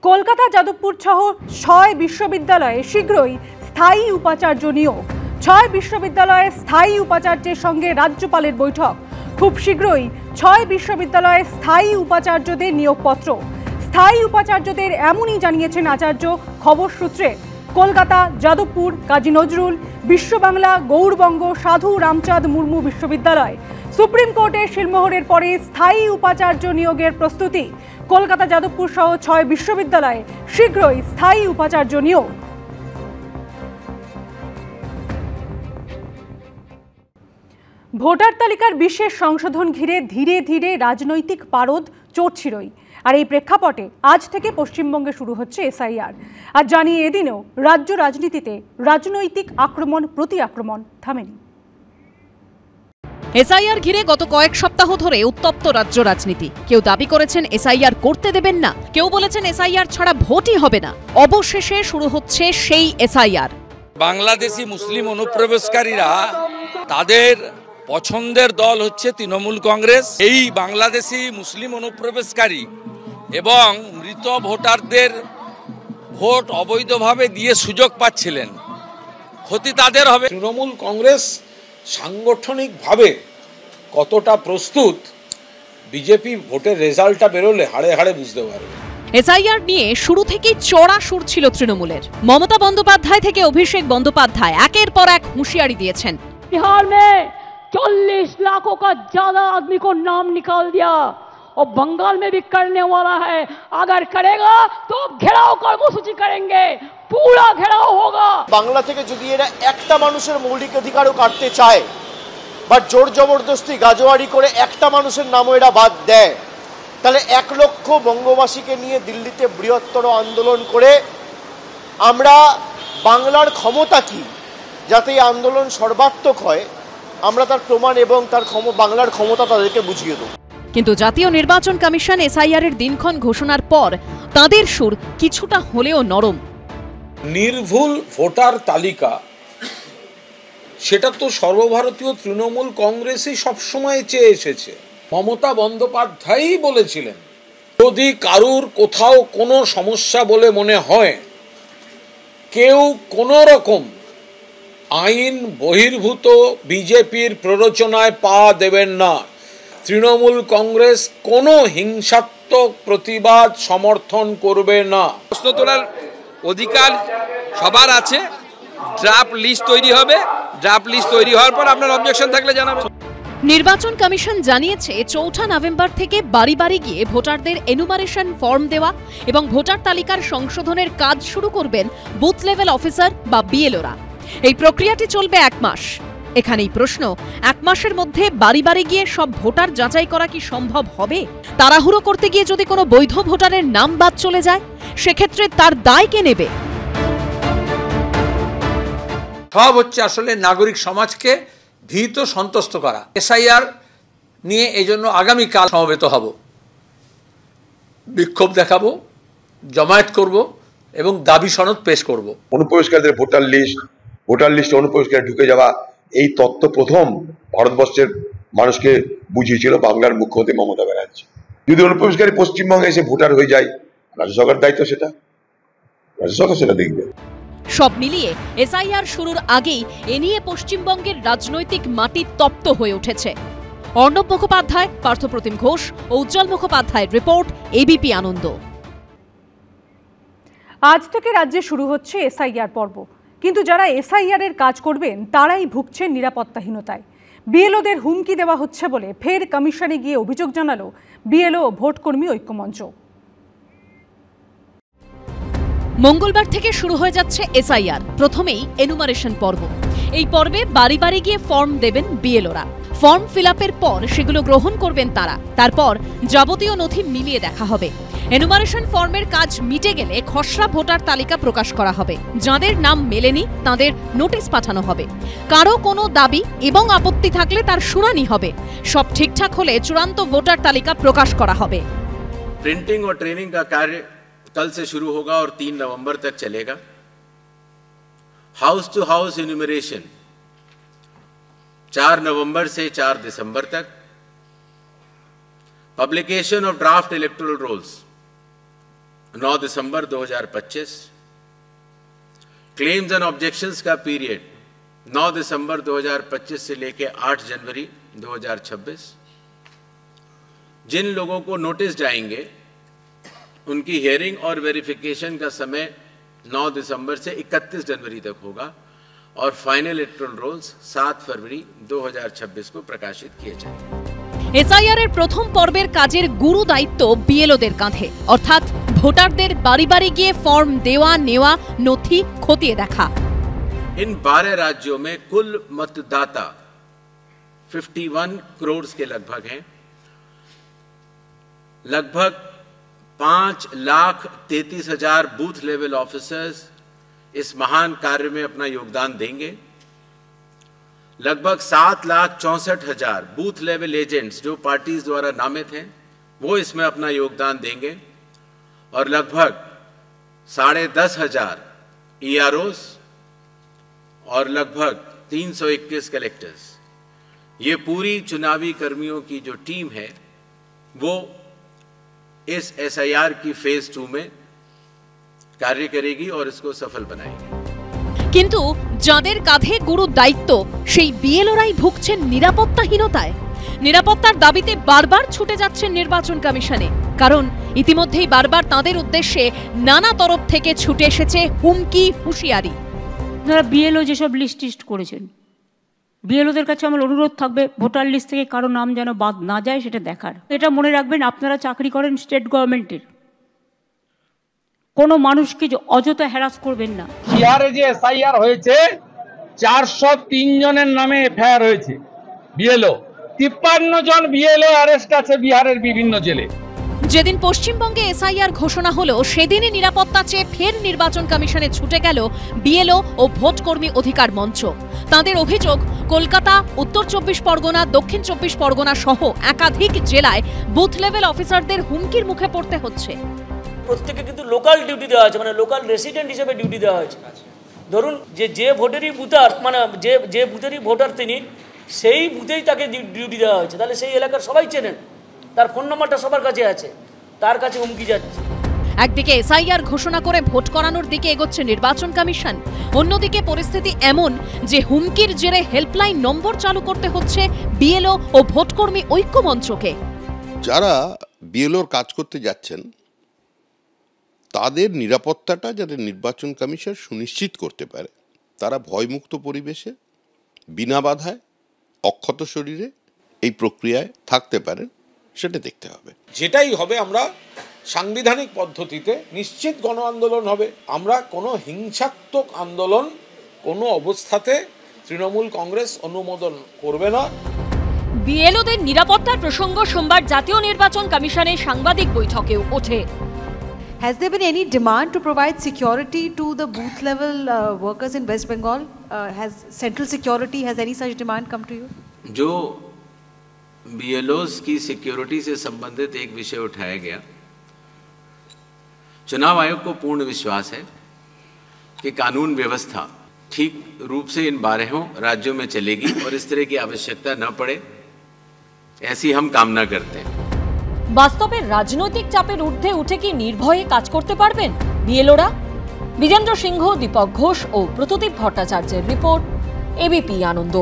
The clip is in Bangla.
কলকাতা যাদবপুর সহ ৬ বিশ্ববিদ্যালয়ে শীঘ্রই স্থায়ী উপাচার্য নিয়োগ। ৬ বিশ্ববিদ্যালয়ে স্থায়ী উপাচার্যের সঙ্গে রাজ্যপালের বৈঠক। খুব শীঘ্রই ৬ বিশ্ববিদ্যালয়ে স্থায়ী উপাচার্যদের নিয়োগপত্র। স্থায়ী উপাচার্যদের এমনই জানিয়েছেন আচার্য। খবর সূত্রে কলকাতা যাদবপুর কাজী নজরুল বিশ্ববাংলা গৌড়বঙ্গ সাধু রামচাঁদ মুর্মু বিশ্ববিদ্যালয়। সুপ্রিম কোর্টের শিলমোহরের পরে স্থায়ী উপাচার্য নিয়োগের প্রস্তুতি। কলকাতা যাদবপুর সহ ৬ বিশ্ববিদ্যালয়ে শীঘ্রই স্থায়ী উপাচার্য নিয়োগ। ভোটার তালিকার বিশেষ সংশোধন ঘিরে ধীরে ধীরে রাজনৈতিক পারদ চড়ছিলই। আর এই প্রেক্ষাপটে আজ থেকে পশ্চিমবঙ্গে শুরু হচ্ছে এসআইআর। আর জানিয়ে এদিনেও রাজ্য রাজনীতিতে রাজনৈতিক আক্রমণ প্রতি আক্রমণ থামেনি। এসআইআর ঘিরে গত কয়েক সপ্তাহ ধরে উত্তপ্ত রাজ্য রাজনীতি। কেউ দাবি করেছেন এসআইআর করতে দেবেন না, কেউ বলেছেন এসআইআর ছাড়া ভোটই হবে না। অবশেষে শুরু হচ্ছে সেই এসআইআর। বাংলাদেশি মুসলিম অনুপ্রবেশকারীরা তাদের পছন্দের দল হচ্ছে তৃণমূল কংগ্রেস। এই বাংলাদেশি মুসলিম অনুপ্রবেশকারী এবং মৃত ভোটারদের ভোট অবৈধভাবে দিয়ে সুযোগ পাচ্ছিলেন, ক্ষতি তাদের হবে। তৃণমূল কংগ্রেস সাংগঠনিকভাবে কতটা প্রস্তুত বিজেপি ভোটের রেজাল্টটা বেরোলে হাড়ে হাড়ে বুঝতে পারবে। এসআইআর নিয়ে শুরু থেকেই চড়া সুর ছিল তৃণমূলের। মমতা বন্দ্যোপাধ্যায় থেকে অভিষেক বন্দ্যোপাধ্যায় একের পর এক হুঁশিয়ারি দিয়েছেন। बिहार में 40 लाखों का ज्यादा आदमी को नाम निकाल दिया और बंगाल में भी करने वाला है। अगर करेगा तो घेराव कर्मसूची करेंगे, पूरा घेराव होगा। বাংলা থেকে যদি এরা একটা মানুষের মৌলিক অধিকারও কাটতে চায় বা জোর জবরদস্তি গাজোয়ারি করে একটা মানুষের নামও এরা বাদ দেয়, তাহলে 1 লক্ষ বঙ্গবাসীকে নিয়ে দিল্লিতে বৃহত্তর আন্দোলন করে আমরা বাংলার ক্ষমতা কি, যাতে এই আন্দোলন সর্বাত্মক হয়, আমরা তার প্রমাণ এবং তার বাংলার ক্ষমতা তাদেরকে বুঝিয়ে দেব। কিন্তু জাতীয় নির্বাচন কমিশন এসআইআর এর দিনক্ষণ ঘোষণার পর তাদের সুর কিছুটা হলেও নরম। নির্ভুল ভোটার তালিকা, সেটা তো সর্বভারতীয় তৃণমূল কংগ্রেসই সবসময় চেয়ে এসেছে। মমতা বন্দ্যোপাধ্যায়ই বলেছিলেন, যদি কারুর কোথাও কোনো সমস্যা বলে মনে হয়, কেউ কোনো রকম আইন বহির্ভূত বিজেপির প্ররোচনায় পা দেবেন না। তৃণমূল কংগ্রেস কোনো হিংসাত্মক প্রতিবাদ সমর্থন করবে না। প্রশ্ন তোলার অধিকার সবার আছে। ড্রাফট লিস্ট তৈরি হবে, ড্রাফট লিস্ট তৈরি হওয়ার পর আপনার অবজেকশন থাকলে জানাবেন। নির্বাচন কমিশন জানিয়েছে ৪ নভেম্বর থেকে বাড়ি বাড়ি গিয়ে ভোটারদের এনুমারেশন ফর্ম দেওয়া এবং ভোটার তালিকার সংশোধনের কাজ শুরু করবেন বুথ লেভেল অফিসার বা বিএলওরা। এই প্রক্রিয়াটি চলবে 1 মাস। এখানেই প্রশ্ন, 1 মাসের মধ্যে বাড়ি বাড়ি গিয়ে সব ভোটার যাচাই করা কি সম্ভব হবে? তাড়াহুড়ো করতে গিয়ে যদি কোনো বৈধ ভোটারের নাম বাদ চলে যায়, সেক্ষেত্রে তার দায় কে নেবে? সব হচ্ছে আসলে নাগরিক সমাজকে ভীত সন্তুষ্ট করা। এসআইআর নিয়ে এই জন্য আগামীকাল সমবেত হব, বিক্ষোভ দেখাবো, জমায়েত করব এবং দাবি সনদ পেশ করব। অনুপ্রবেশকারীদের ভোটার লিস্টে অনুপ্রবেশকারী ঢুকে যাওয়া, এই তত্ত্ব প্রথম ভারতবর্ষের মানুষকে বুঝিয়েছিল বাংলার মুখ্যমন্ত্রী মমতা ব্যানার্জি। যদি অনুপ্রবেশকারী পশ্চিমবঙ্গে এসে ভোটার হয়ে যায়, রাজ্য সরকারের দায়িত্ব, সেটা রাজ্য সরকার সেটা দেখবে। সব মিলিয়ে এসআইআর শুরুর আগেই এ নিয়ে পশ্চিমবঙ্গের রাজনৈতিক মাটি তপ্ত হয়ে উঠেছে। অর্ণব মুখোপাধ্যায়, পার্থপ্রতিম ঘোষ ও উজ্জ্বল মুখোপাধ্যায়ের রিপোর্ট, এবিপি আনন্দ। আজ থেকে রাজ্যে শুরু হচ্ছে এসআইআর পর্ব। কিন্তু যারা এসআইআর এর কাজ করবেন তারাই ভুগছেন নিরাপত্তাহীনতায়। বিএলওদের হুমকি দেওয়া হচ্ছে বলে ফের কমিশনে গিয়ে অভিযোগ জানালো বিএলও ভোটকর্মী ঐক্যমঞ্চ। মঙ্গলবার থেকে শুরু হয়ে যাচ্ছে এসআইআর। প্রথমেই এনুমারেশন পর্ব। এই পর্বে বাড়ি বাড়ি গিয়ে ফর্ম দেবেন বিএলওরা। ফর্ম ফিল আপের পর সেগুলো গ্রহণ করবেন তারা। তারপর যাবতীয় নথি মিলিয়ে দেখা হবে। এনুমারেশন ফর্মের কাজ মিটে গেলে খসড়া ভোটার তালিকা প্রকাশ করা হবে। যাদের নাম মেলেনি তাদের নোটিশ পাঠানো হবে। কারো কোনো দাবি এবং আপত্তি থাকলে তার শুনানি হবে। সব ঠিকঠাক হলে চূড়ান্ত ভোটার তালিকা প্রকাশ করা হবে। प्रिंटिंग और ट्रेनिंग का कार्य कल से शुरू होगा और 3 नवंबर तक चलेगा। हाउस टू हाउस इन्यूमरेशन 4 नवंबर से 4 दिसंबर तक। Publication of draft electoral rolls 9 दिसंबर 2025। क्लेम्स एंड ऑब्जेक्शंस का पीरियड 9 दिसंबर 2025 से लेकर 8 जनवरी 2026। जिन लोगों को नोटिस जाएंगे उनकी हियरिंग और वेरिफिकेशन का समय 9 दिसंबर से 31 जनवरी तक होगा और फाइनल इलेक्टोरल रोल्स 7 फरवरी 2026 को प्रकाशित किए जाएंगे। এসআইআর এর প্রথম পর্বের কাজের গুরু দায়িত্ব বিএলওদের কাঁধে, অর্থাৎ ভোটারদের বাড়ি বাড়ি গিয়ে ফর্ম দেওয়া নেওয়া নথি খতিয়ে দেখা। इन 12 राज्यों में कुल मतदाता 51 करोड़ के लगभग हैं। लगभग 5,33,000 बूथ लेवल ऑफिसर्स इस महान कार्य में अपना योगदान देंगे। लगभग 7,64,000 बूथ लेवल एजेंट्स जो पार्टीज द्वारा नामित हैं वो इसमें अपना योगदान देंगे और लगभग 10,500 EROs और लगभग 321 कलेक्टर्स, ये पूरी चुनावी कर्मियों की जो टीम है वो इस SIR की फेज 2 में कार्य करेगी और इसको सफल बनाएगी। কিন্তু যাদের কাঁধে গুরু দায়িত্ব সেই বিএলওরাই ভুগছেন নিরাপত্তাহীনতায়। নিরাপত্তার দাবিতে বারবার ছুটে যাচ্ছেন নির্বাচন কমিশনে, কারণ ইতিমধ্যেই বারবার তাদের উদ্দেশ্যে নানা তরফ থেকে ছুটে এসেছে হুমকি হুঁশিয়ারি। যারা বিএলও যেসব লিস্ট করেছেন, বিএলওদের কাছে আমার অনুরোধ থাকবে ভোটার লিস্ট থেকে কারো নাম যেন বাদ না যায় সেটা দেখার। এটা মনে রাখবেন, আপনারা চাকরি করেন স্টেট গভর্নমেন্টের, কোনো মানুষকে অযথা হ্যারাস করবেন না। বিহারে যে এসআইআর হয়েছে 403 জনের নামে এফআইআর হয়েছে বিএলও, 53 জন বিএলও অ্যারেস্ট আছে বিহারের বিভিন্ন জেলে। যেদিন পশ্চিমবঙ্গে এসআইআর ঘোষণা হলো সেদিনই নিরাপত্তা চেয়ে ফের নির্বাচন কমিশনে ছুটে গেল বিএলও ও ভোটকর্মী অধিকার মঞ্চ। তাদের অভিযোগ, কলকাতা, উত্তর 24 পরগনা, দক্ষিণ 24 পরগনা সহ একাধিক জেলায় বুথ লেভেল অফিসারদের হুমকির মুখে পড়তে হচ্ছে। প্রত্যেকে কিন্তু লোকাল ডিউটি দেওয়া হয়েছে, মানে লোকাল রেসিডেন্ট হিসেবে ডিউটি দেওয়া হয়েছে। ধরুন যে ভোটেরই বুথার, মানে যে বুথেরই ভোটার তিনি, সেই বুথেই তাকে ডিউটি দেওয়া হয়েছে। তাহলে সেই এলাকার সবাই চেনেন, তার ফোন নম্বরটা সবার কাছে আছে, তার কাছে হুমকি যাচ্ছে। একদিকে এসআইআর ঘোষণা করে ভোট করানোর দিকে এগোচ্ছে নির্বাচন কমিশন, অন্যদিকে পরিস্থিতি এমন যে হুমকির জেরে হেল্পলাইন নম্বর চালু করতে হচ্ছে বিএলও ও ভোটকর্মী ঐক্য মঞ্চকে। যারা বিএলওর কাজ করতে যাচ্ছেন তাদের নিরাপত্তাটা যাতে নির্বাচন কমিশন সুনিশ্চিত করতে পারে, তারা ভয়মুক্ত পরিবেশে বিনা বাধায় অক্ষত শরীরে এই প্রক্রিয়ায় থাকতে পারেন, সেটা দেখতে হবে। যেটাই হবে আমরা সাংবিধানিক পদ্ধতিতে নিশ্চিত গণ আন্দোলন হবে। আমরা কোনো হিংসাত্মক আন্দোলন কোনো অবস্থাতে তৃণমূল কংগ্রেস অনুমোদন করবে না। বিএলওদের নিরাপত্তার প্রসঙ্গ সোমবার জাতীয় নির্বাচন কমিশনের সাংবাদিক বৈঠকেও ওঠে। Has there been any demand to provide security to the booth level workers in West Bengal? Has central security, has any such demand come to you? जो BLOs की सिक्योरिटी से संबंधित एक विषय उठाया गया, चुनाव आयोग को पूर्ण विश्वास है कि कानून व्यवस्था ठीक रूप से इन 12 राज्यों में चलेगी और इस तरह की आवश्यकता न पड़े, ऐसी हम कामना करते हैं। বাস্তবে রাজনৈতিক চাপের ঊর্ধ্বে উঠে কি নির্ভয়ে কাজ করতে পারবেন বিএলওরা? বিজেন্দ্র সিংহ, দীপক ঘোষ ও প্রতুদীপ ভট্টাচার্যের রিপোর্ট, এবিপি আনন্দ।